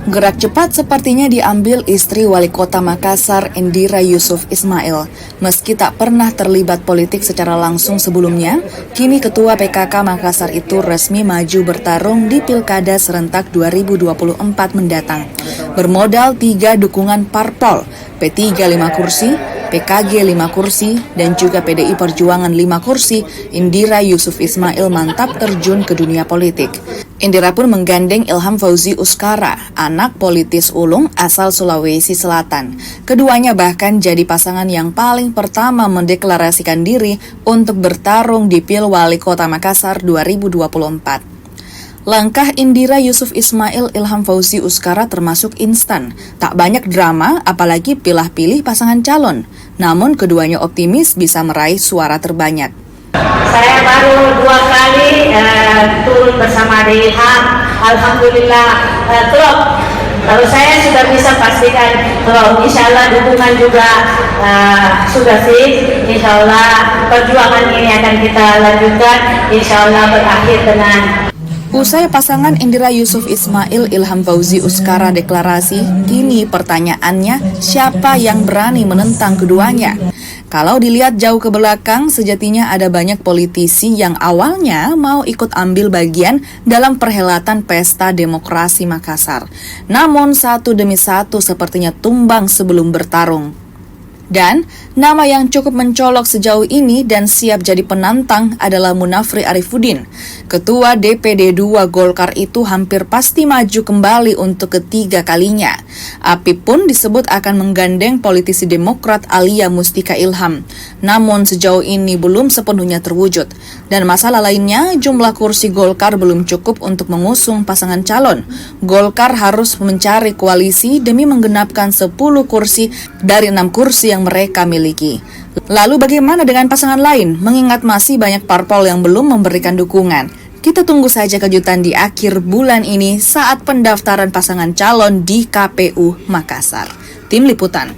Gerak cepat sepertinya diambil istri Wali Kota Makassar, Indira Yusuf Ismail. Meski tak pernah terlibat politik secara langsung sebelumnya, kini Ketua PKK Makassar itu resmi maju bertarung di Pilkada serentak 2024 mendatang. Bermodal 3 dukungan parpol, P3 5 kursi, PKG 5 kursi, dan juga PDI Perjuangan 5 kursi, Indira Yusuf Ismail mantap terjun ke dunia politik. Indira pun menggandeng Ilham Fauzi Uskara, anak politis ulung asal Sulawesi Selatan. Keduanya bahkan jadi pasangan yang paling pertama mendeklarasikan diri untuk bertarung di Pilwali Kota Makassar 2024. Langkah Indira Yusuf Ismail Ilham Fauzi Uskara termasuk instan. Tak banyak drama, apalagi pilah-pilih pasangan calon. Namun keduanya optimis bisa meraih suara terbanyak. Saya baru 2 kali turun bersama Ilham. Alhamdulillah klop. Kalau saya sudah bisa pastikan klop. Insya Allah dukungan juga sudah sih. Insya Allah perjuangan ini akan kita lanjutkan. Insya Allah berakhir dengan. Usai pasangan Indira Yusuf Ismail Ilham Fauzi Uskara deklarasi, kini pertanyaannya siapa yang berani menentang keduanya? Kalau dilihat jauh ke belakang, sejatinya ada banyak politisi yang awalnya mau ikut ambil bagian dalam perhelatan Pesta Demokrasi Makassar. Namun satu demi satu sepertinya tumbang sebelum bertarung. Dan nama yang cukup mencolok sejauh ini dan siap jadi penantang adalah Munafri Arifuddin. Ketua DPD 2 Golkar itu hampir pasti maju kembali untuk ketiga kalinya. Apip pun disebut akan menggandeng politisi Demokrat Alia Mustika Ilham. Namun sejauh ini belum sepenuhnya terwujud. Dan masalah lainnya, jumlah kursi Golkar belum cukup untuk mengusung pasangan calon. Golkar harus mencari koalisi demi menggenapkan 10 kursi dari 6 kursi yang mereka miliki. Lalu bagaimana dengan pasangan lain? Mengingat masih banyak parpol yang belum memberikan dukungan. Kita tunggu saja kejutan di akhir bulan ini saat pendaftaran pasangan calon di KPU Makassar. Tim Liputan.